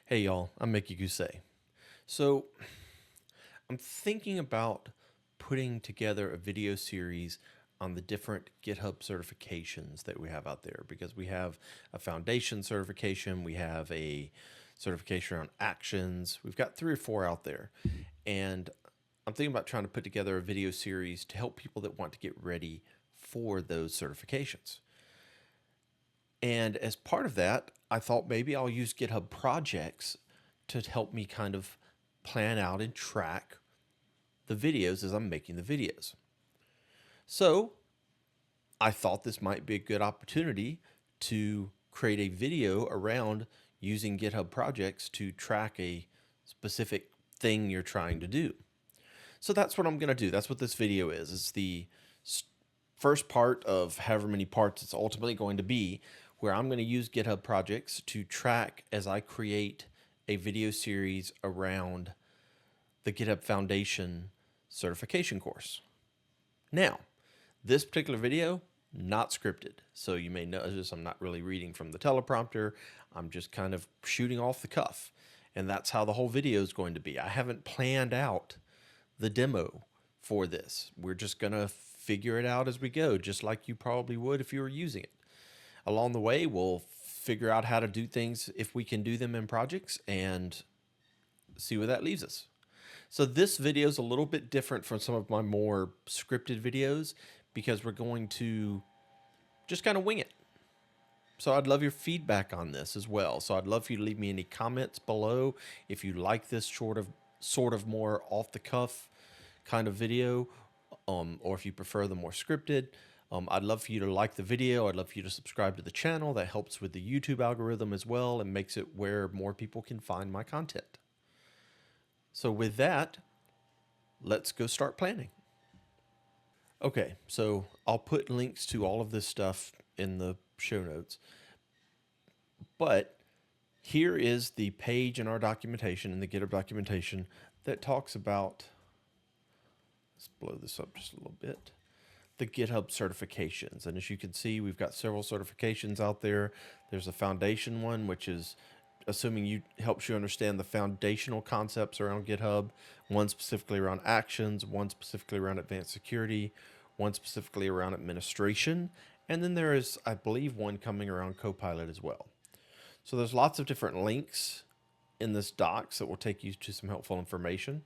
Hey y'all, I'm Mickey Goose. So I'm thinking about putting together a video series on the different GitHub certifications that we have out there because we have a foundation certification, we have a certification around actions, we've got 3 or 4 out there. And I'm thinking about trying to put together a video series to help people that want to get ready for those certifications. And as part of that, I thought maybe I'll use GitHub Projects to help me kind of plan out and track the videos as I'm making the videos. So I thought this might be a good opportunity to create a video around using GitHub Projects to track a specific thing you're trying to do. So that's what I'm going to do. That's what this video is. It's the first part of however many parts it's ultimately going to be, where I'm going to use GitHub Projects to track as I create a video series around the GitHub Foundation certification course. Now, this particular video, not scripted. So you may notice I'm not really reading from the teleprompter. I'm just kind of shooting off the cuff. And that's how the whole video is going to be. I haven't planned out the demo for this. We're just going to figure it out as we go, just like you probably would if you were using it. Along the way, we'll figure out how to do things if we can do them in projects and see where that leaves us. So this video is a little bit different from some of my more scripted videos because we're going to just kind of wing it. So I'd love your feedback on this as well. So I'd love for you to leave me any comments below if you like this sort of more off the cuff kind of video, or if you prefer the more scripted. I'd love for you to like the video. I'd love for you to subscribe to the channel. That helps with the YouTube algorithm as well and makes it where more people can find my content. So with that, let's go start planning. Okay, so I'll put links to all of this stuff in the show notes. But here is the page in our documentation, in the GitHub documentation, that talks about, let's blow this up just a little bit, the GitHub certifications. And as you can see, we've got several certifications out there. There's a foundation one, which is assuming you helps you understand the foundational concepts around GitHub, one specifically around actions, one specifically around advanced security, one specifically around administration, and then there is, I believe, one coming around Copilot as well. So there's lots of different links in this docs that will take you to some helpful information.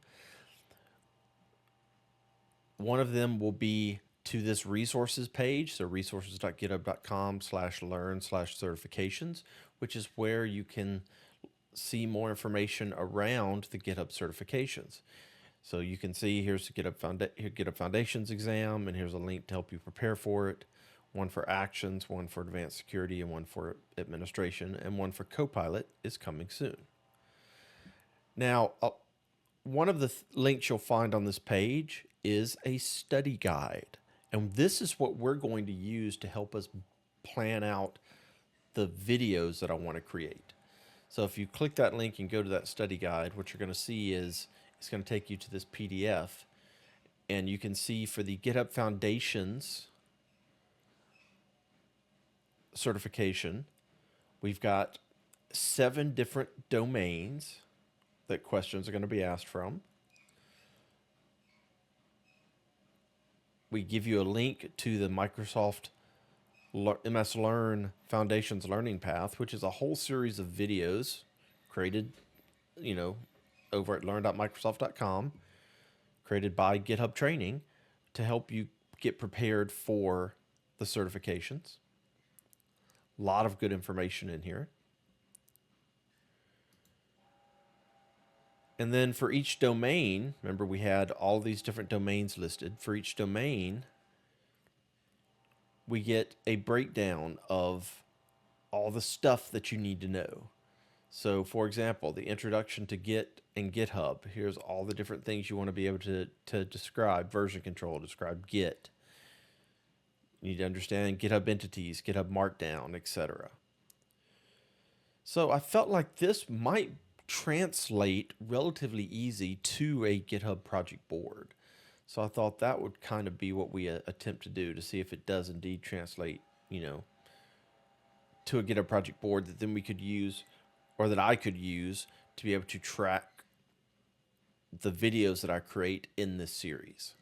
One of them will be to this resources page, so resources.github.com/learn/certifications, which is where you can see more information around the GitHub certifications. So you can see here's the GitHub Foundations exam, and here's a link to help you prepare for it. One for actions, one for advanced security, and one for administration, and one for Copilot is coming soon. Now, one of the links you'll find on this page is a study guide. And this is what we're going to use to help us plan out the videos that I want to create. So if you click that link and go to that study guide, what you're going to see is it's going to take you to this PDF. And you can see for the GitHub Foundations certification, we've got 7 different domains that questions are going to be asked from. We give you a link to the Microsoft MS Learn Foundations Learning Path, which is a whole series of videos created, over at learn.microsoft.com, created by GitHub Training to help you get prepared for the certifications. A lot of good information in here. And then for each domain, remember we had all these different domains listed. For each domain, we get a breakdown of all the stuff that you need to know. So for example, the introduction to Git and GitHub, here's all the different things you want to be able to describe: version control, describe Git. You need to understand GitHub entities, GitHub Markdown, etc. So I felt like this might translate relatively easy to a GitHub project board. So I thought that would kind of be what we attempt to do to see if it does indeed translate, to a GitHub project board that then we could use or that I could use to be able to track the videos that I create in this series.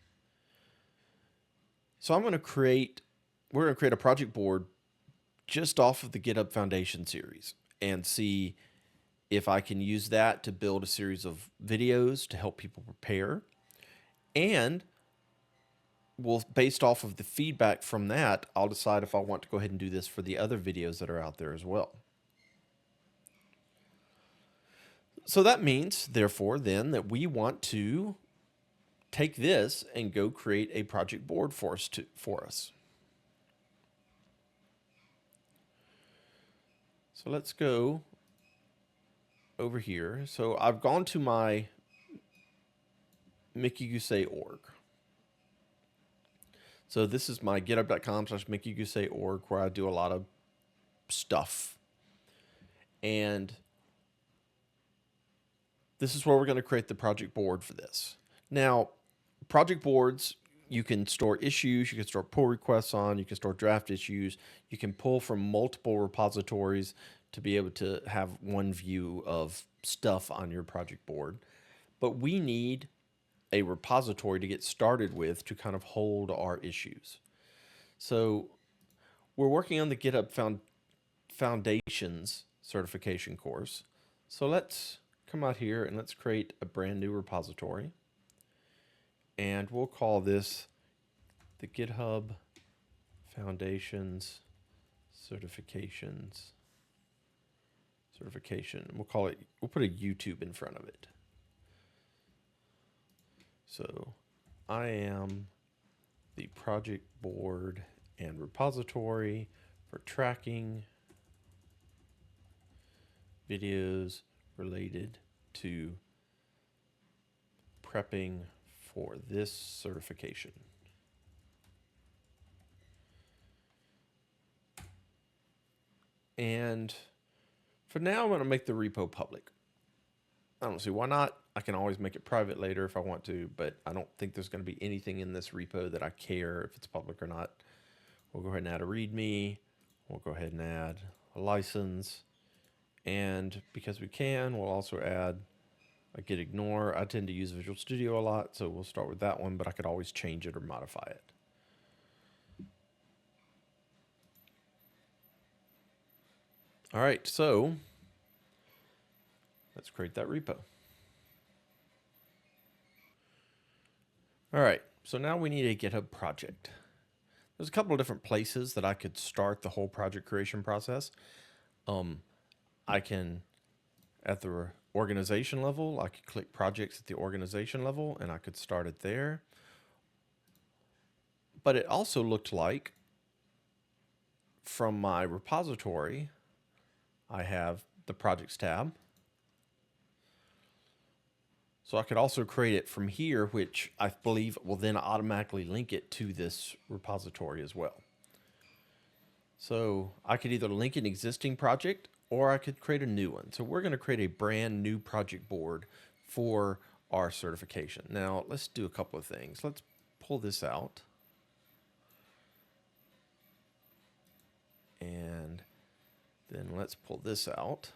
So we're going to create a project board just off of the GitHub Foundation series and see if I can use that to build a series of videos to help people prepare. And based off of the feedback from that, I'll decide if I want to go ahead and do this for the other videos that are out there as well. So that means, therefore, then that we want to take this and go create a project board for us. So let's go over here. So I've gone to my mickeygoose.org. So this is my github.com/mickeygoose.org where I do a lot of stuff. And this is where we're going to create the project board for this. Now, project boards, you can store issues, you can store pull requests on, you can store draft issues, you can pull from multiple repositories to be able to have one view of stuff on your project board. But we need a repository to get started with to kind of hold our issues. So we're working on the GitHub Foundations certification course. So let's come out here and let's create a brand new repository. And we'll call this the GitHub Foundations certification. We'll put a YouTube in front of it. So I am the project board and repository for tracking videos related to prepping for this certification. And for now, I'm going to make the repo public. I don't see why not. I can always make it private later if I want to, but I don't think there's going to be anything in this repo that I care if it's public or not. We'll go ahead and add a README. We'll go ahead and add a license. And because we can, we'll also add a git ignore. I tend to use Visual Studio a lot, so we'll start with that one, but I could always change it or modify it. All right, so let's create that repo. All right, so now we need a GitHub project. There's a couple of different places that I could start the whole project creation process. I can, at the organization level, I could click projects at the organization level and I could start it there. But it also looked like from my repository, I have the projects tab. So I could also create it from here, which I believe will then automatically link it to this repository as well. So I could either link an existing project or I could create a new one. So we're going to create a brand new project board for our certification. Now let's do a couple of things. Let's pull this out. And then let's pull this out.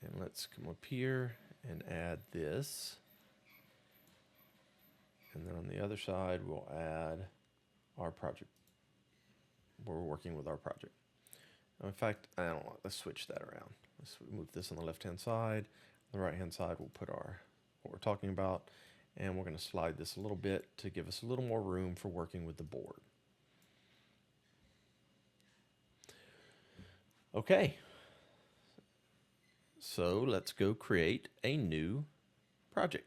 And let's come up here and add this. And then on the other side, we'll add our project. We're working with our project. In fact, I don't know, let's switch that around. Let's move this on the left-hand side. On the right-hand side, we'll put what we're talking about. And we're going to slide this a little bit to give us a little more room for working with the board. Okay. So let's go create a new project.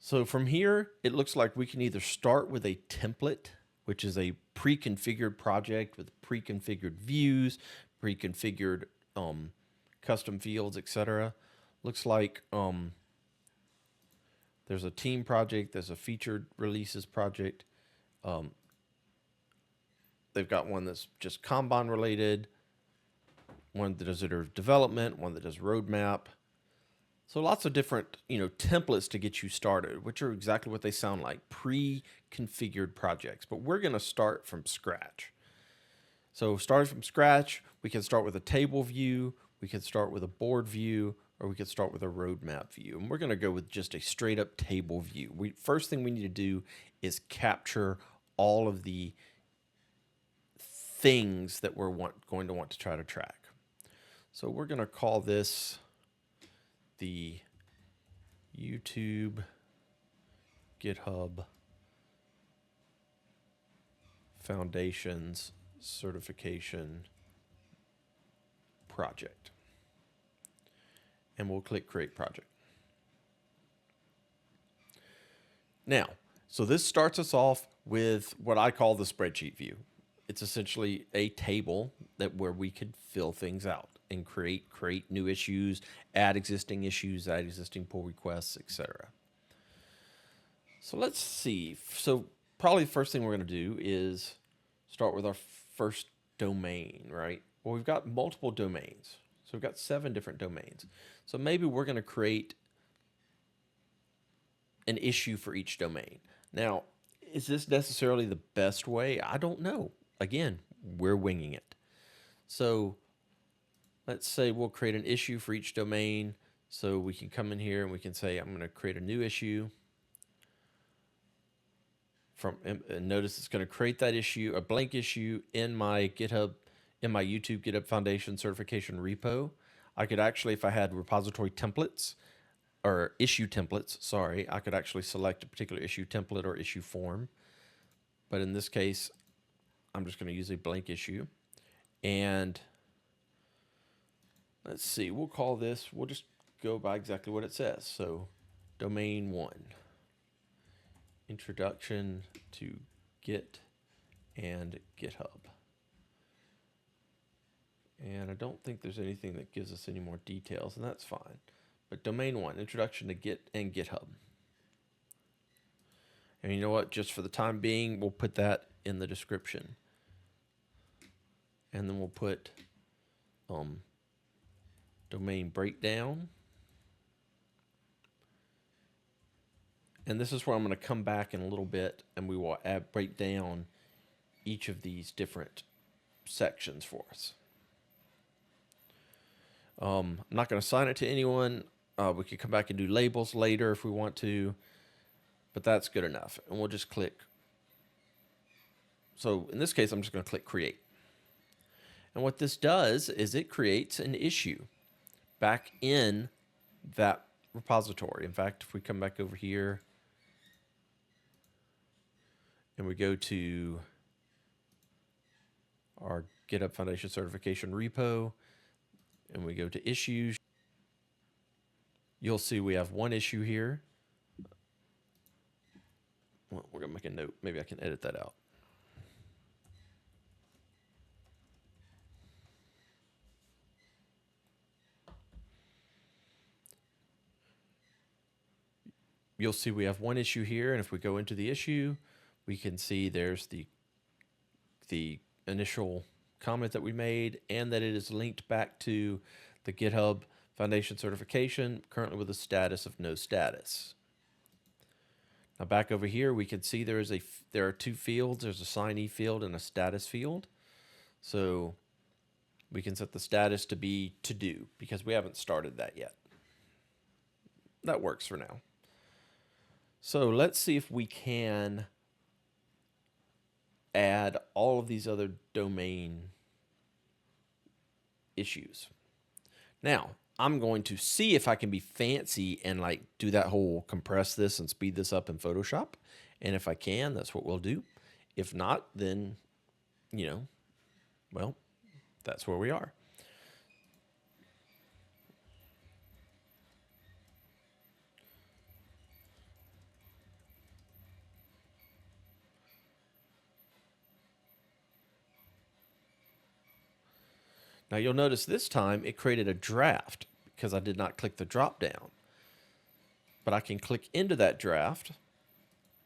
So from here, it looks like we can either start with a template, which is a pre-configured project with pre-configured views, pre-configured custom fields, etc. Looks like there's a team project, there's a featured releases project. They've got one that's just Kanban related, one that does iterative development, one that does roadmap. So lots of different, templates to get you started, which are exactly what they sound like, pre-configured projects. But we're going to start from scratch. So starting from scratch, we can start with a table view, we can start with a board view, or we can start with a roadmap view. And we're going to go with just a straight up table view. First thing we need to do is capture all of the things that we're going to want to try to track. So we're going to call this the YouTube GitHub Foundations certification project. And we'll click create project. Now, so this starts us off with what I call the spreadsheet view. It's essentially a table where we could fill things out and create new issues, add existing issues, add existing pull requests, etc. So let's see. So probably the first thing we're going to do is start with our first domain, right? Well, we've got multiple domains. So we've got 7 different domains. So maybe we're going to create an issue for each domain. Now, is this necessarily the best way? I don't know. Again, we're winging it. So let's say we'll create an issue for each domain. So we can come in here and we can say, I'm going to create a new issue. Notice it's going to create that issue, a blank issue in my YouTube GitHub Foundation certification repo. I could actually, if I had repository templates or issue templates, sorry, I could actually select a particular issue template or issue form. But in this case, I'm just going to use a blank issue. And let's see, we'll just go by exactly what it says. So domain 1. Introduction to Git and GitHub. And I don't think there's anything that gives us any more details, and that's fine. But domain 1, introduction to Git and GitHub. And you know what? Just for the time being, we'll put that in the description. And then we'll put domain breakdown. And this is where I'm going to come back in a little bit and we will break down each of these different sections for us. I'm not going to assign it to anyone. We could come back and do labels later if we want to, but that's good enough. And we'll just click. So in this case, I'm just going to click create. And what this does is it creates an issue back in that repository. In fact, if we come back over here, and we go to our GitHub Foundation certification repo, and we go to issues, you'll see we have one issue here. Well, we're going to make a note. Maybe I can edit that out. You'll see we have one issue here, and if we go into the issue, we can see there's the initial comment that we made and that it is linked back to the GitHub Foundation certification, currently with a status of no status. Now back over here, we can see there are 2 fields. There's a signee field and a status field. So we can set the status to be to do because we haven't started that yet. That works for now. So let's see if we can add all of these other domain issues. Now, I'm going to see if I can be fancy and like do that whole compress this and speed this up in Photoshop. And if I can, that's what we'll do. If not, then, well, that's where we are. Now you'll notice this time it created a draft because I did not click the drop down. But I can click into that draft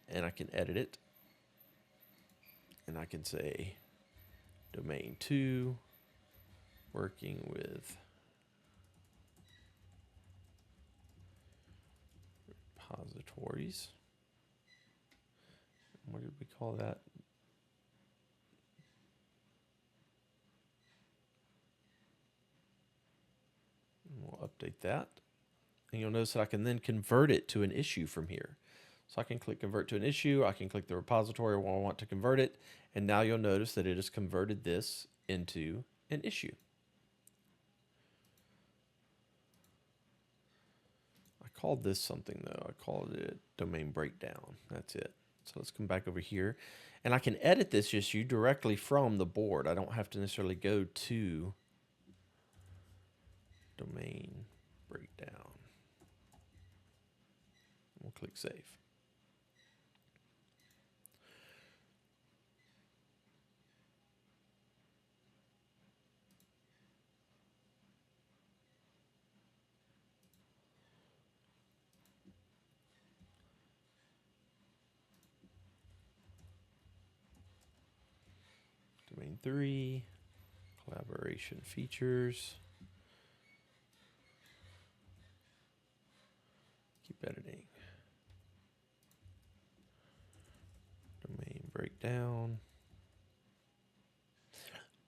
and I can edit it. And I can say domain 2, working with repositories. What did we call that? And we'll update that. And you'll notice that I can then convert it to an issue from here. So I can click convert to an issue. I can click the repository where I want to convert it. And now you'll notice that it has converted this into an issue. I called this something though. I called it domain breakdown. That's it. So let's come back over here. And I can edit this issue directly from the board. I don't have to necessarily go to domain breakdown. We'll click save. Domain 3, collaboration features. Keep editing. Domain breakdown.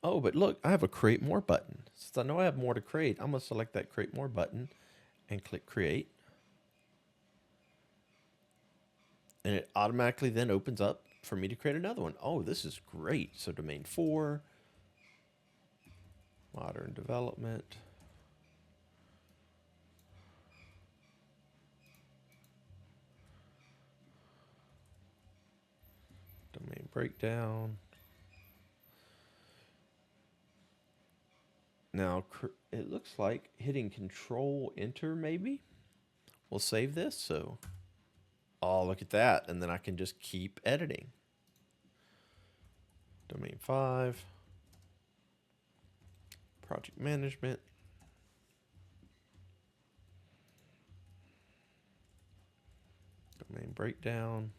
Oh, but look, I have a create more button. Since I know I have more to create, I'm going to select that create more button and click create. And it automatically then opens up for me to create another one. Oh, this is great. So domain 4, modern development. Domain breakdown. Now, it looks like hitting Control Enter maybe. We'll save this. So, oh, look at that. And then I can just keep editing. Domain 5. Project management. Domain breakdown.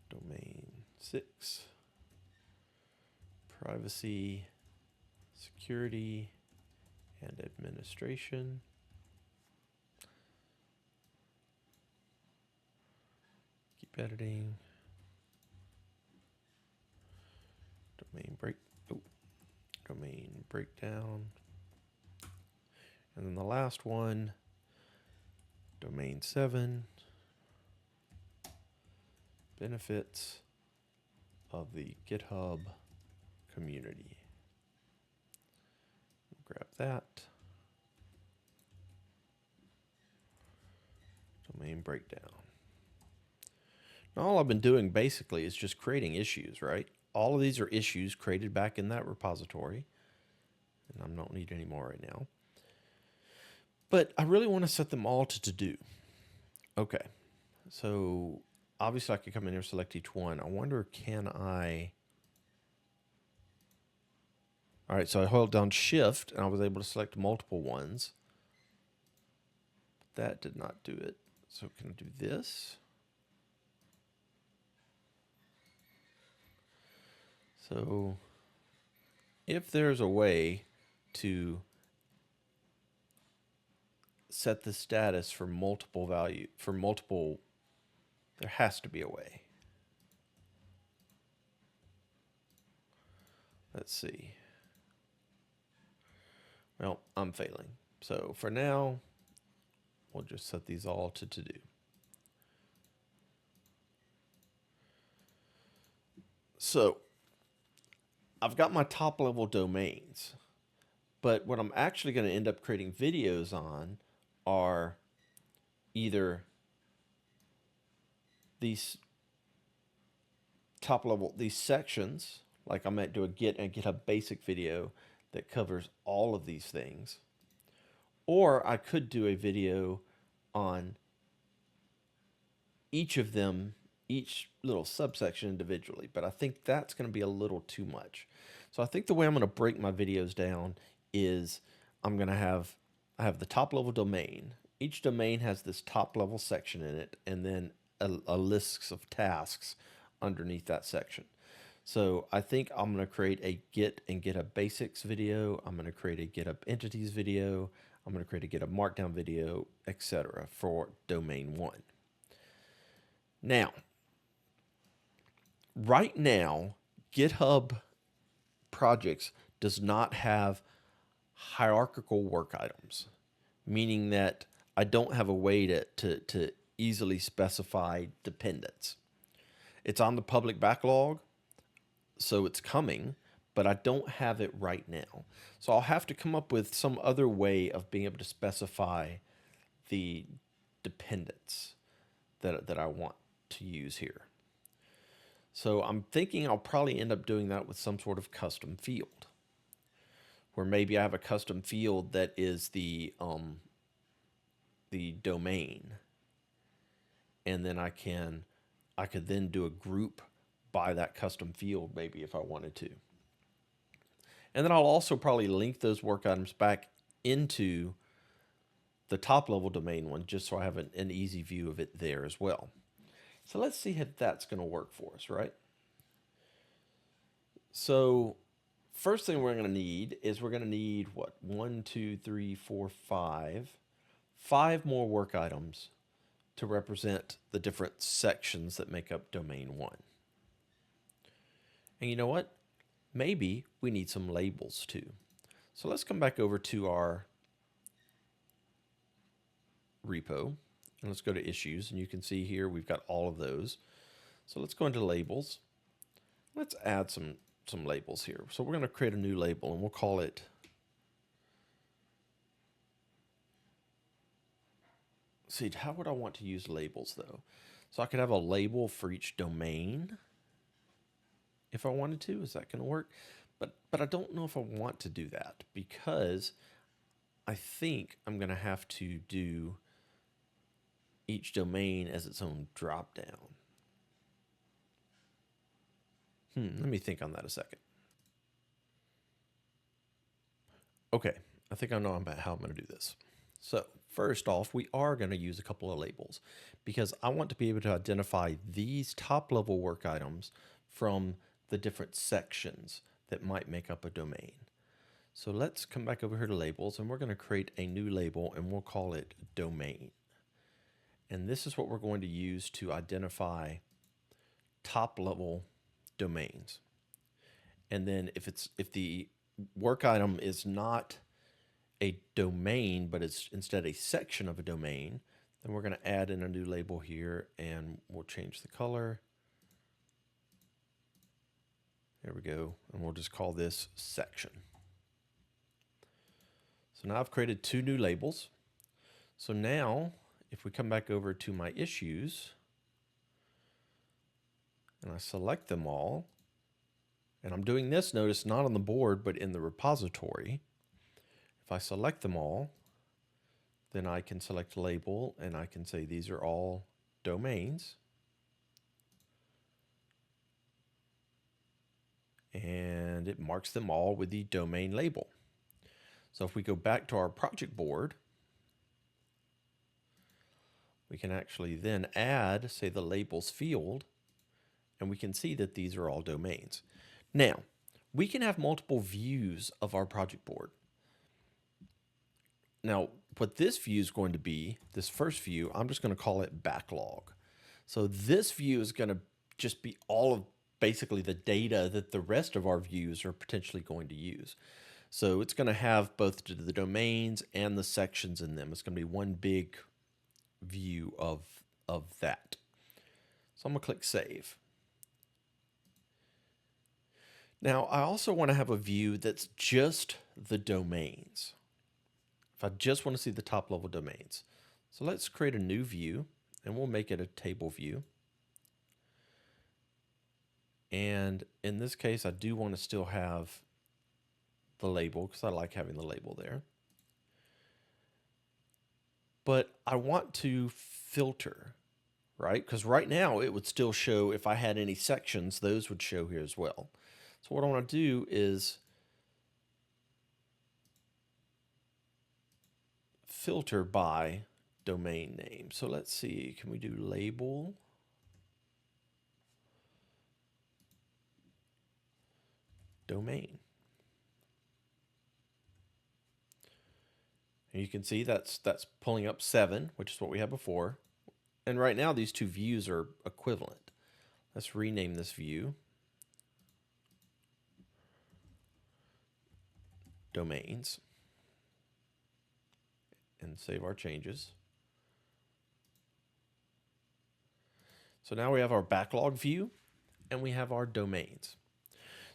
Domain 6. Privacy, security, and administration. Keep editing. Domain breakdown. And then the last one, domain 7, benefits of the GitHub community. Grab that. Domain breakdown. Now all I've been doing basically is just creating issues, right? All of these are issues created back in that repository. And I don't need any more right now. But I really want to set them all to do. Okay. So obviously I could come in here and select each one. I wonder, can I... All right, so I held down Shift and I was able to select multiple ones. That did not do it. So can I do this? So if there's a way to set the status for multiple value, there has to be a way. Let's see. Well, I'm failing. So for now, we'll just set these all to do. So I've got my top level domains, but what I'm actually going to end up creating videos on are either these top level, these sections, like I might do a GitHub basic video that covers all of these things. Or I could do a video on each of them, each little subsection individually, but I think that's going to be a little too much. So I think the way I'm going to break my videos down is I have the top level domain. Each domain has this top level section in it, and then a list of tasks underneath that section. So I think I'm going to create a Git and GitHub Basics video. I'm going to create a GitHub Entities video. I'm going to create a GitHub Markdown video, etc. for domain 1. Now, right now, GitHub Projects does not have hierarchical work items, meaning that I don't have a way to easily specify dependents. It's on the public backlog, so it's coming, but I don't have it right now. So I'll have to come up with some other way of being able to specify the dependents that I want to use here. So I'm thinking I'll probably end up doing that with some sort of custom field, where maybe I have a custom field that is the domain, and then I could then do a group by that custom field maybe if I wanted to. And then I'll also probably link those work items back into the top level domain one, just so I have an easy view of it there as well. So let's see if that's going to work for us, right? So first thing we're going to need is we're going to need what? 1, 2, 3, 4, 5. 5 more work items to represent the different sections that make up domain 1. And you know what? Maybe we need some labels too. So let's come back over to our repo and let's go to issues, and you can see here we've got all of those. So let's go into labels. Let's add some labels here. So we're going to create a new label and we'll call it see, how would I want to use labels though? So I could have a label for each domain if I wanted to. Is that going to work? But I don't know if I want to do that, because I think I'm going to have to do each domain as its own drop down. Let me think on that a second. Okay, I think I know about how I'm going to do this. So first off, we are going to use a couple of labels, because I want to be able to identify these top level work items from the different sections that might make up a domain. So let's come back over here to labels, and we're going to create a new label, and we'll call it domain. And this is what we're going to use to identify top level domains. And then if the work item is not a domain, but it's instead a section of a domain, then we're going to add in a new label here, and we'll change the color. There we go. And we'll just call this section. So now I've created 2 new labels. So now if we come back over to my issues and I select them all, and I'm doing this, notice, not on the board, but in the repository. If I select them all, then I can select label, and I can say these are all domains. And it marks them all with the domain label. So if we go back to our project board, we can actually then add, say, the labels field, and we can see that these are all domains. Now, we can have multiple views of our project board. Now, what this view is going to be, this first view, I'm just going to call it backlog. So this view is going to just be all of basically the data that the rest of our views are potentially going to use. So it's going to have both the domains and the sections in them. It's going to be one big view of that. So I'm going to click Save. Now, I also want to have a view that's just the domains. If I just want to see the top level domains. So let's create a new view, and we'll make it a table view. And in this case, I do want to still have the label, because I like having the label there. But I want to filter, right? Because right now it would still show, if I had any sections, those would show here as well. So what I want to do is filter by domain name. So let's see, can we do label? domain. And you can see that's pulling up 7, which is what we had before. And right now these two views are equivalent. Let's rename this view domains and save our changes. So now we have our backlog view and we have our domains.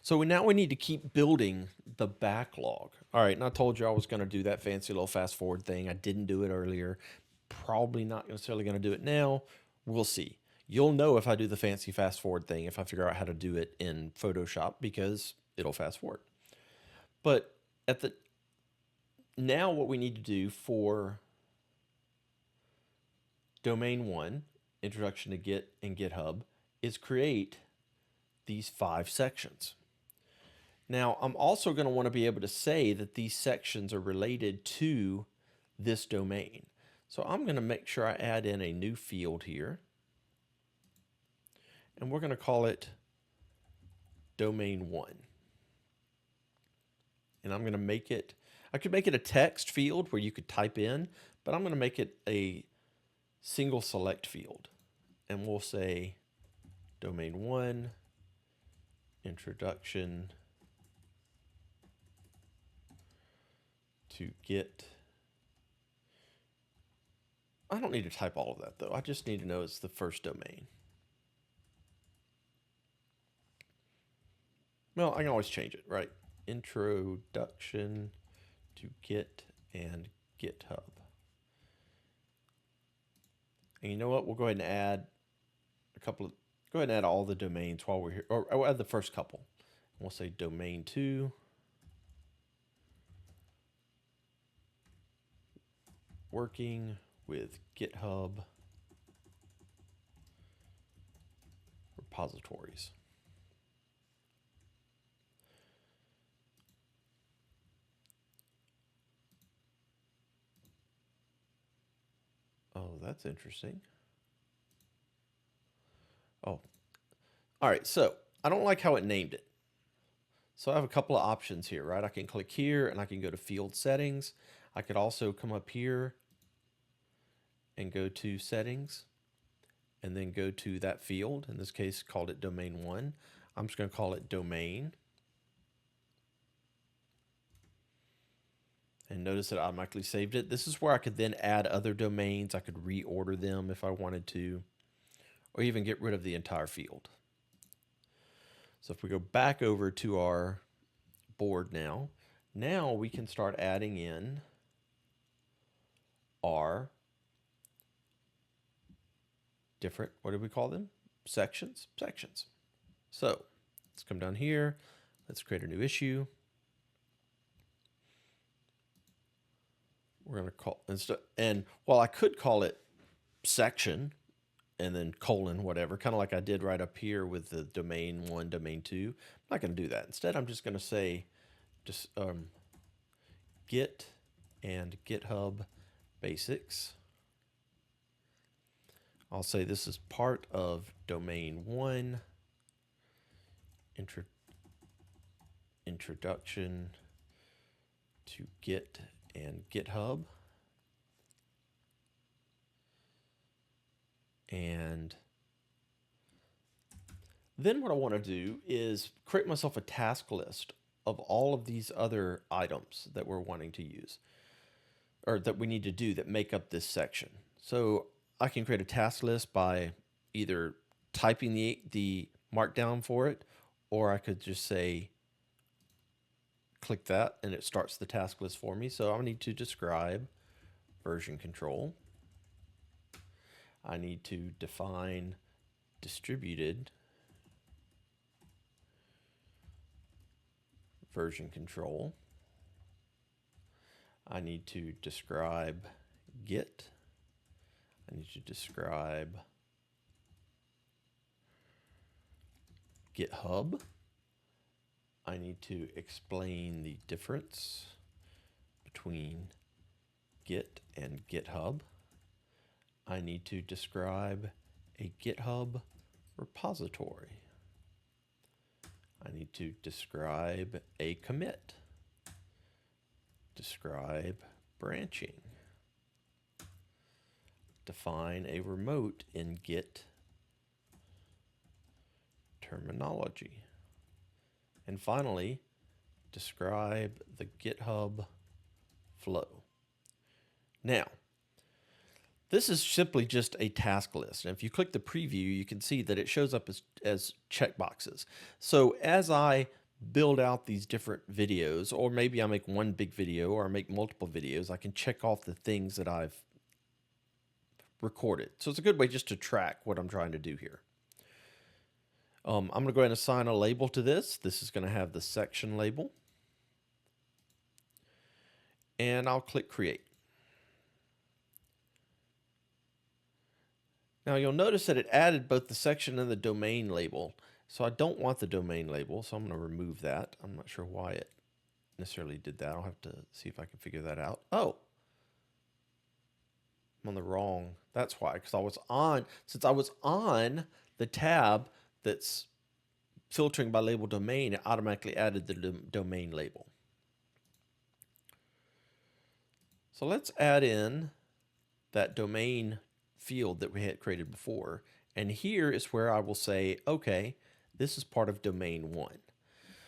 So now we need to keep building the backlog. All right, and I told you I was going to do that fancy little fast forward thing. I didn't do it earlier. Probably not necessarily going to do it now. We'll see. You'll know if I do the fancy fast forward thing, if I figure out how to do it in Photoshop, because it'll fast forward. But now what we need to do for domain 1, Introduction to Git and GitHub, is create these 5 sections. Now, I'm also going to want to be able to say that these sections are related to this domain. So I'm going to make sure I add in a new field here. And we're going to call it domain 1. And I'm going to make it, I could make it a text field where you could type in, but I'm going to make it a single select field. And we'll say domain 1, introduction to Git. I don't need to type all of that though. I just need to know it's the first domain. Well, I can always change it, right? Introduction to Git and GitHub. And you know what? We'll go ahead and add go ahead and add all the domains while we're here, or I'll add the first couple. We'll say domain 2, working with GitHub repositories. Oh, that's interesting. Oh, all right. So I don't like how it named it. So I have a couple of options here, right? I can click here and I can go to field settings. I could also come up here and go to settings and then go to that field. In this case, called it domain 1. I'm just going to call it domain. And notice it automatically saved it. This is where I could then add other domains. I could reorder them if I wanted to, or even get rid of the entire field. So if we go back over to our board now we can start adding in our different, what do we call them? Sections. So let's come down here. Let's create a new issue. We're going to call, and while I could call it section and then colon, whatever, kind of like I did right up here with the domain 1, domain 2, I'm not going to do that. Instead, I'm just going to say Git and GitHub basics. I'll say this is part of domain 1, introduction to Git and GitHub. And then what I want to do is create myself a task list of all of these other items that we're wanting to use, or that we need to do that make up this section. So I can create a task list by either typing the markdown for it, or I could just say, click that and it starts the task list for me. So I need to describe version control. I need to define distributed version control. I need to describe Git. I need to describe GitHub. I need to explain the difference between Git and GitHub. I need to describe a GitHub repository. I need to describe a commit, describe branching, define a remote in Git terminology, and finally, describe the GitHub flow. Now, this is simply just a task list. And if you click the preview, you can see that it shows up as checkboxes. So as I build out these different videos, or maybe I make one big video or I make multiple videos, I can check off the things that I've recorded. So it's a good way just to track what I'm trying to do here. I'm going to go ahead and assign a label to this. This is going to have the section label. And I'll click create. Now you'll notice that it added both the section and the domain label. So I don't want the domain label, so I'm going to remove that. I'm not sure why it necessarily did that. I'll have to see if I can figure that out. Oh, I'm on the wrong. That's why, because since I was on the tab that's filtering by label domain, it automatically added the domain label. So let's add in that domain field that we had created before. And here is where I will say, okay, this is part of domain 1.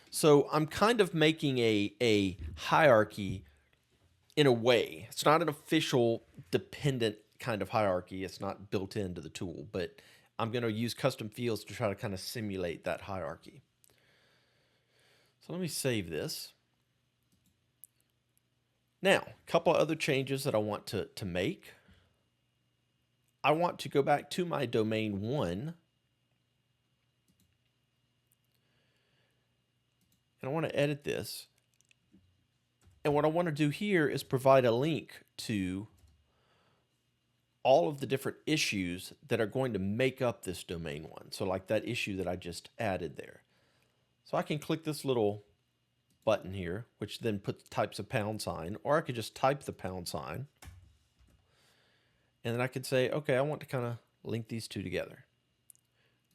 So I'm kind of making a hierarchy in a way. It's not an official dependent kind of hierarchy. It's not built into the tool, but I'm going to use custom fields to try to kind of simulate that hierarchy. So let me save this. Now, a couple of other changes that I want to make. I want to go back to my domain 1. And I want to edit this. And what I want to do here is provide a link to all of the different issues that are going to make up this domain 1. So like that issue that I just added there. So I can click this little button here, which then types a £, or I could just type the £. And then I could say, okay, I want to kind of link these two together.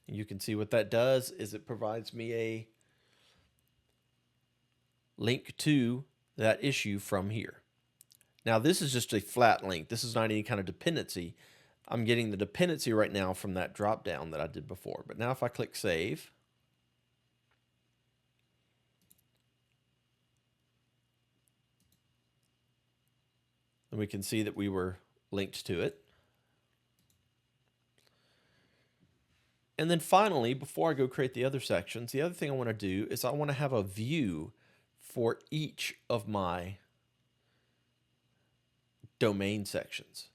And you can see what that does is it provides me a link to that issue from here. Now this is just a flat link. This is not any kind of dependency. I'm getting the dependency right now from that drop down that I did before. But now if I click save, then we can see that we were linked to it. And then finally, before I go create the other sections, the other thing I want to do is I want to have a view for each of my domain sections.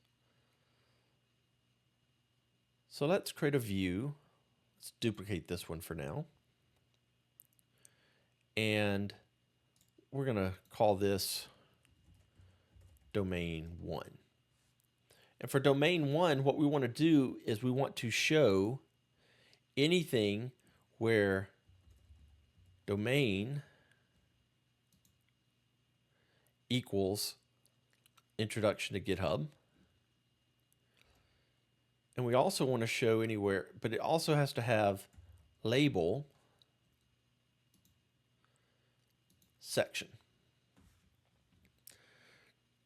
So let's create a view. Let's duplicate this one for now. And we're going to call this domain 1. And for domain 1, what we want to do is we want to show anything where domain equals introduction to GitHub. And we also want to show anywhere, but it also has to have label section.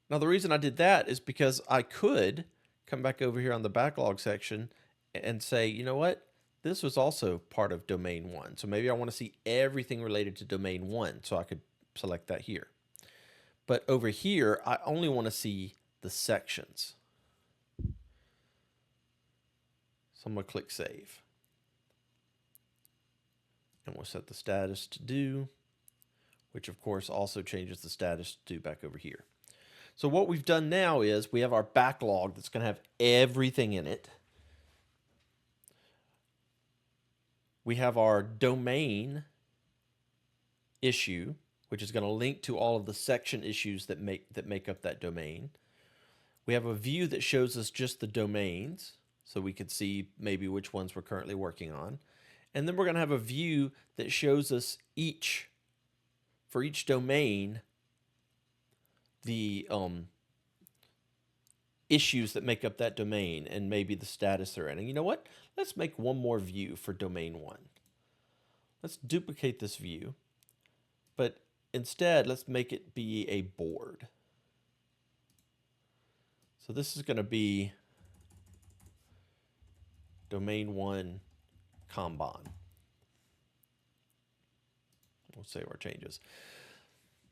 Now the reason I did that is because I could come back over here on the backlog section and say, you know what? This was also part of domain 1. So maybe I want to see everything related to domain 1. So I could select that here. But over here, I only want to see the sections. So I'm going to click save. And we'll set the status to do, which of course also changes the status to do back over here. So what we've done now is we have our backlog that's going to have everything in it. We have our domain issue, which is going to link to all of the section issues that make up that domain. We have a view that shows us just the domains, so we could see maybe which ones we're currently working on. And then we're going to have a view that shows us for each domain, the issues that make up that domain and maybe the status they're in. And you know what? Let's make one more view for domain 1. Let's duplicate this view, but instead let's make it be a board. So this is going to be domain 1 Kanban. We'll save our changes.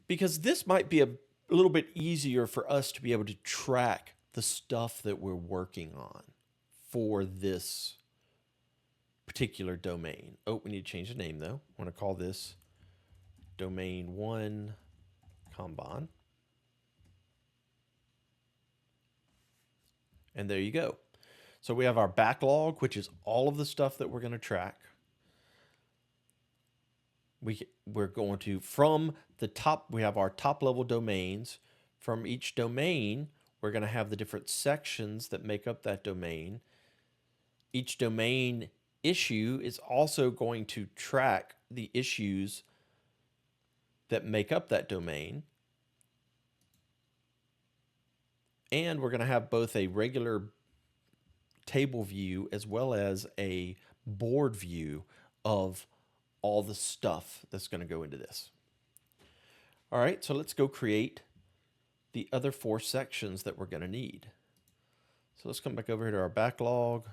Because this might be a little bit easier for us to be able to track the stuff that we're working on for this particular domain. Oh, we need to change the name though. I want to call this domain 1 Kanban. And there you go. So we have our backlog, which is all of the stuff that we're going to track. We're going to, from the top, we have our top level domains. From each domain, we're going to have the different sections that make up that domain. Each domain issue is also going to track the issues that make up that domain. And we're going to have both a regular table view as well as a board view of all the stuff that's going to go into this. All right, so let's go create the other 4 sections that we're going to need. So let's come back over here to our backlog.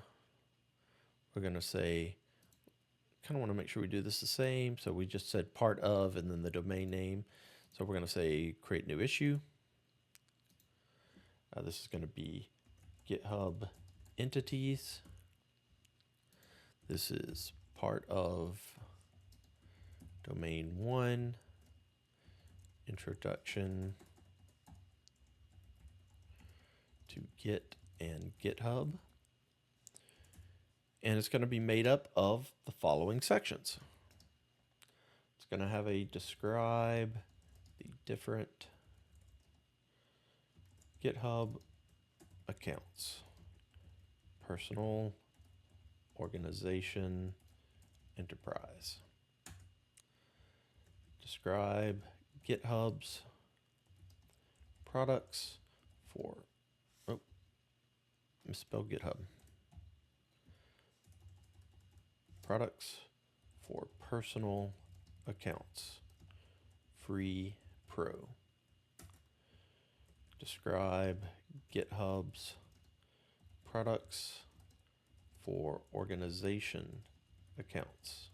We're going to say, kind of want to make sure we do this the same. So we just said part of and then the domain name. So we're going to say create new issue. This is going to be GitHub entities. This is part of domain 1 introduction to Git and GitHub. And it's going to be made up of the following sections. It's going to have a describe the different GitHub accounts, personal, organization, enterprise. Describe GitHub's products for, oh, misspelled GitHub. Products for personal accounts, free pro. Describe GitHub's products for organization accounts,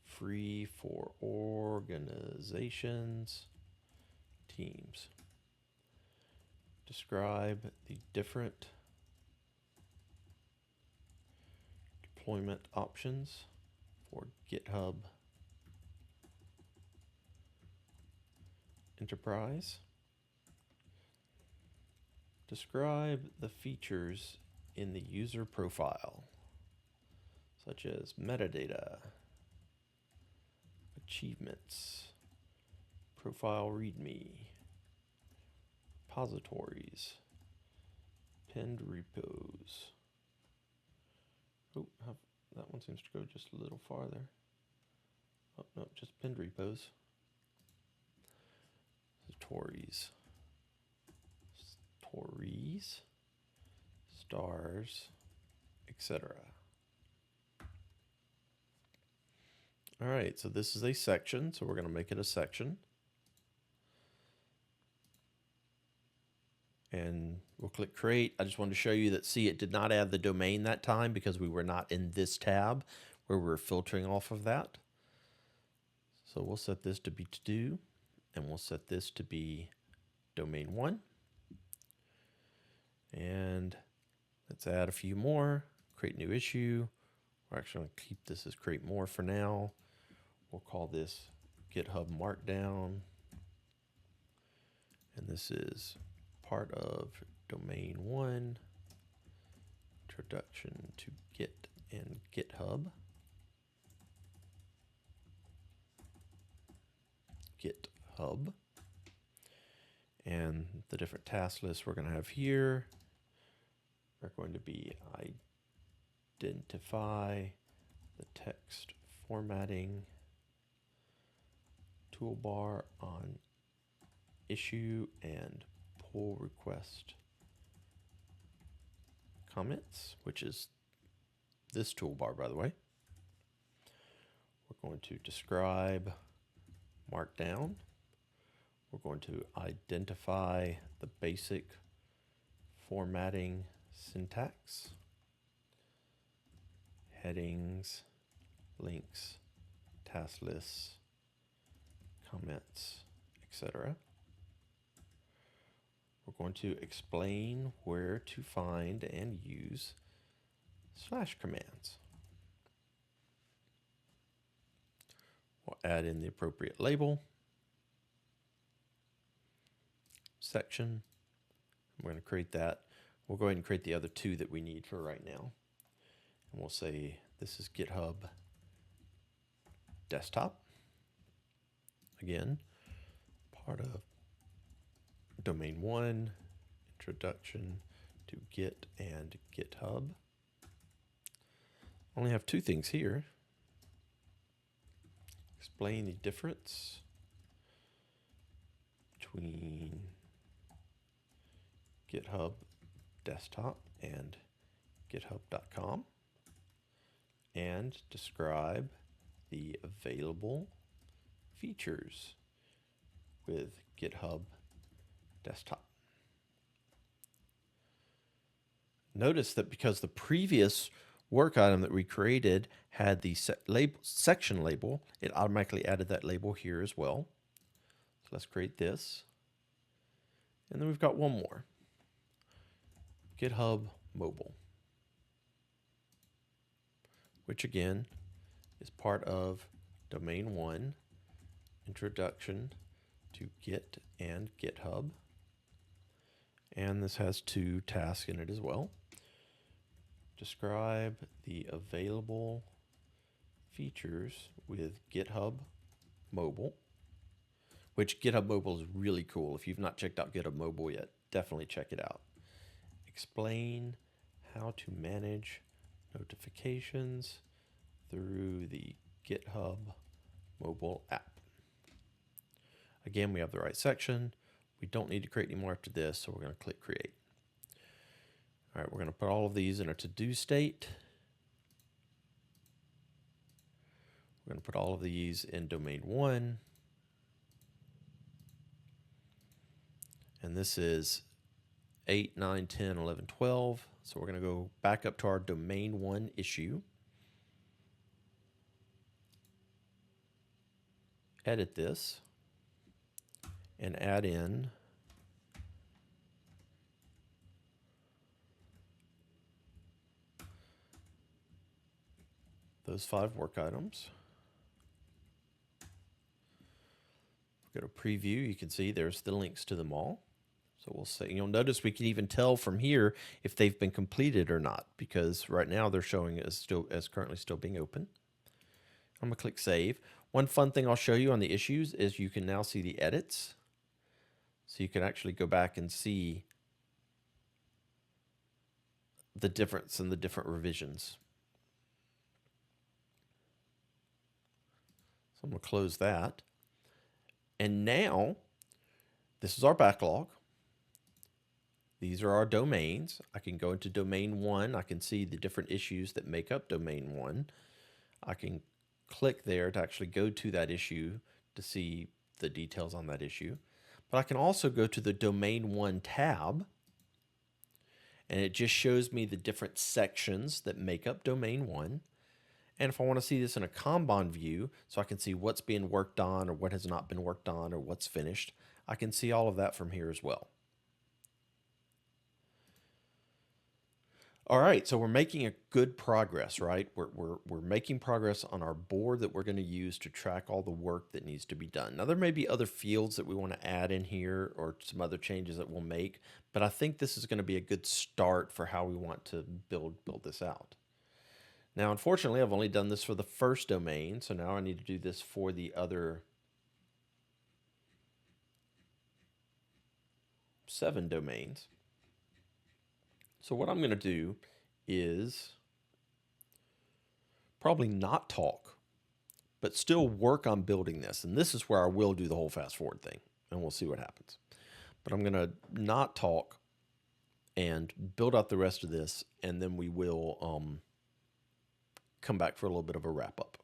free for organizations, teams. Describe the different deployment options for GitHub Enterprise. Describe the features in the user profile, such as metadata, achievements, profile readme, repositories, pinned repos. Oh, that one seems to go just a little farther. Oh, no, just pinned repos. Stories, stars, etc. All right, so this is a section, so we're going to make it a section. And we'll click create. I just wanted to show you that, see, it did not add the domain that time because we were not in this tab where we're filtering off of that. So we'll set this to be to do, and we'll set this to be domain 1. And let's add a few more. Create new issue. We're actually going to keep this as create more for now. We'll call this GitHub Markdown. And this is part of domain 1, introduction to Git and GitHub. GitHub. And the different task lists we're going to have here are going to be identify the text formatting toolbar on issue and pull request comments, which is this toolbar, by the way. We're going to describe Markdown. We're going to identify the basic formatting syntax, headings, links, task lists, comments, etc. We're going to explain where to find and use slash commands. We'll add in the appropriate label, section. We're going to create that. We'll go ahead and create the other two that we need for right now. And we'll say this is GitHub Desktop. Again, part of domain 1, introduction to Git and GitHub. Only have two things here. Explain the difference between GitHub Desktop and GitHub.com, and describe the available features with GitHub Desktop. Notice that because the previous work item that we created had the section label, it automatically added that label here as well. So let's create this. And then we've got one more. GitHub Mobile, which again is part of domain 1, introduction to Git and GitHub. And this has two tasks in it as well. Describe the available features with GitHub Mobile, which GitHub Mobile is really cool. If you've not checked out GitHub Mobile yet, definitely check it out. Explain how to manage notifications through the GitHub Mobile app. Again, we have the right section. We don't need to create any more after this, so we're going to click Create. All right, we're going to put all of these in a to-do state. We're going to put all of these in domain 1. And this is 8, 9, 10, 11, 12. So we're going to go back up to our domain 1 issue. Edit this and add in those 5 work items. Go to preview, you can see there's the links to them all. So we'll say, you'll notice we can even tell from here if they've been completed or not, because right now they're showing as currently still being open. I'm gonna click save. One fun thing I'll show you on the issues is you can now see the edits. So you can actually go back and see the difference in the different revisions. So I'm gonna close that. And now this is our backlog. These are our domains. I can go into domain 1. I can see the different issues that make up domain 1. I can click there to actually go to that issue to see the details on that issue. But I can also go to the domain 1 tab, and it just shows me the different sections that make up domain 1. And if I want to see this in a Kanban view, so I can see what's being worked on or what has not been worked on or what's finished, I can see all of that from here as well. All right, so we're making a good progress, right? We're making progress on our board that we're going to use to track all the work that needs to be done. Now, there may be other fields that we want to add in here or some other changes that we'll make, but I think this is going to be a good start for how we want to build this out. Now, unfortunately, I've only done this for the first domain, so now I need to do this for the other 7 domains. So what I'm going to do is probably not talk, but still work on building this. And this is where I will do the whole fast forward thing, and we'll see what happens. But I'm going to not talk and build out the rest of this, and then we will come back for a little bit of a wrap up.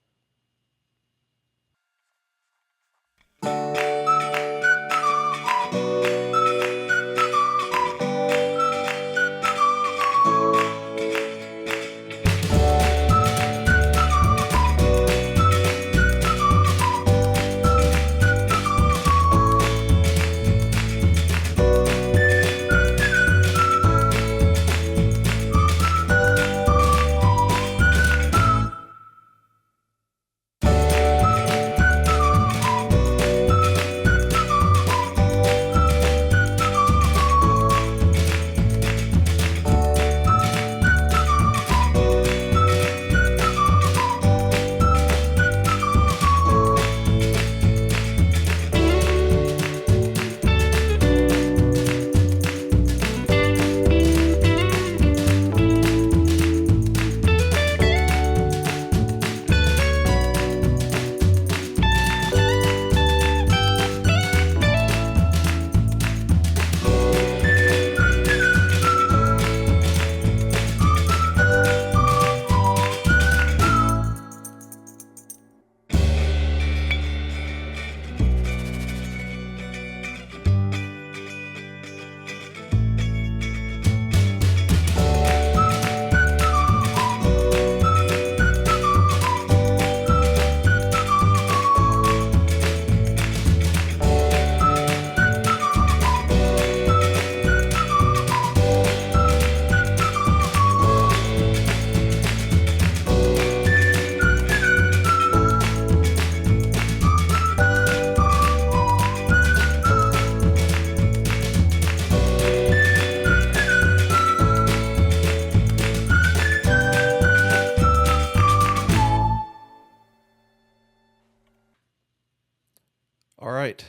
All right,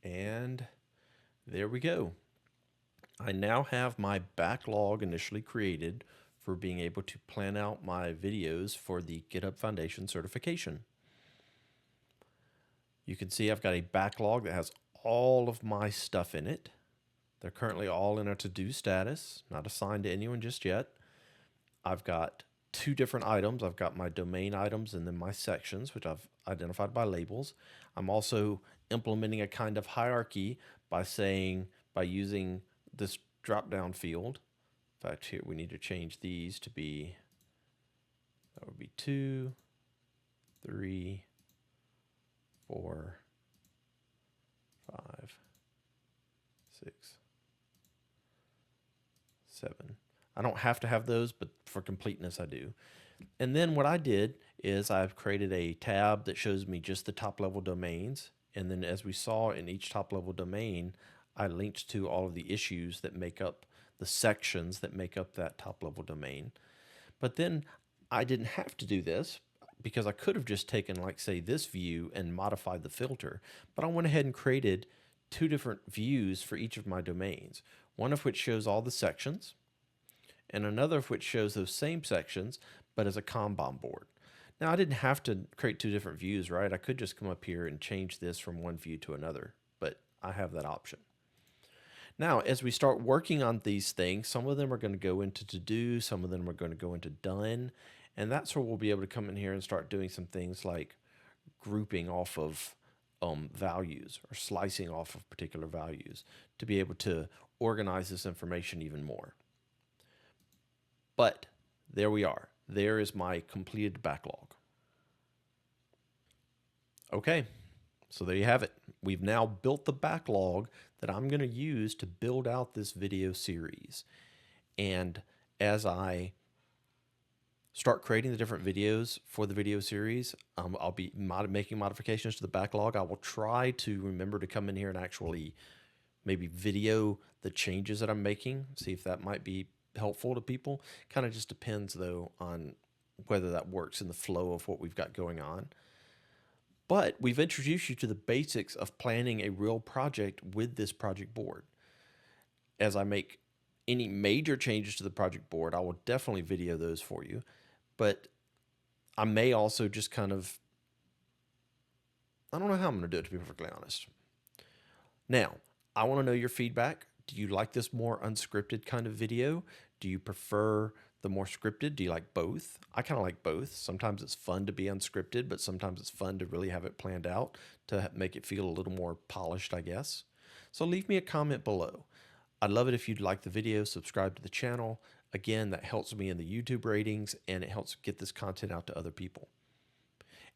and there we go. I now have my backlog initially created for being able to plan out my videos for the GitHub Foundation certification. You can see I've got a backlog that has all of my stuff in it. They're currently all in a to-do status, not assigned to anyone just yet. I've got two different items. I've got my domain items and then my sections, which I've identified by labels. I'm also implementing a kind of hierarchy by using this drop-down field. In fact, here we need to change these to be, that would be 2, 3, 4, 5, 6, 7. I don't have to have those, but for completeness I do. And then what I did is I've created a tab that shows me just the top level domains. And then as we saw in each top level domain, I linked to all of the issues that make up the sections that make up that top level domain. But then I didn't have to do this because I could have just taken, like, say, this view and modified the filter. But I went ahead and created two different views for each of my domains, one of which shows all the sections, and another of which shows those same sections, but as a Kanban board. Now, I didn't have to create two different views, right? I could just come up here and change this from one view to another, but I have that option. Now, as we start working on these things, some of them are going to go into to-do, some of them are going to go into done, and that's where we'll be able to come in here and start doing some things like grouping off of values or slicing off of particular values to be able to organize this information even more. But there we are. There is my completed backlog. Okay, so there you have it. We've now built the backlog that I'm going to use to build out this video series. And as I start creating the different videos for the video series, I'll be making modifications to the backlog. I will try to remember to come in here and actually maybe video the changes that I'm making, see if that might be helpful to people. Kind of just depends, though, on whether that works in the flow of what we've got going on. But we've introduced you to the basics of planning a real project with this project board. As I make any major changes to the project board, I will definitely video those for you. But I may also just kind of, I don't know how I'm going to do it, to be perfectly honest. Now, I want to know your feedback. Do you like this more unscripted kind of video? Do you prefer the more scripted? Do you like both? I kind of like both. Sometimes it's fun to be unscripted, but sometimes it's fun to really have it planned out to make it feel a little more polished, I guess. So leave me a comment below. I'd love it if you'd like the video, subscribe to the channel. Again, that helps me in the YouTube ratings and it helps get this content out to other people.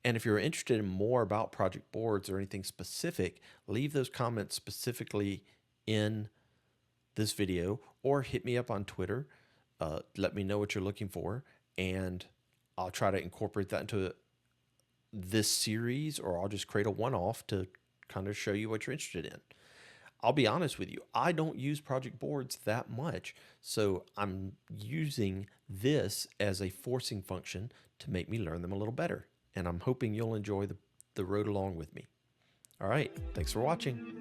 And if you're interested in more about project boards or anything specific, leave those comments specifically in this video or hit me up on Twitter. Let me know what you're looking for, and I'll try to incorporate that into this series, or I'll just create a one-off to kind of show you what you're interested in. I'll be honest with you, I don't use project boards that much, so I'm using this as a forcing function to make me learn them a little better, and I'm hoping you'll enjoy the road along with me. All right, thanks for watching.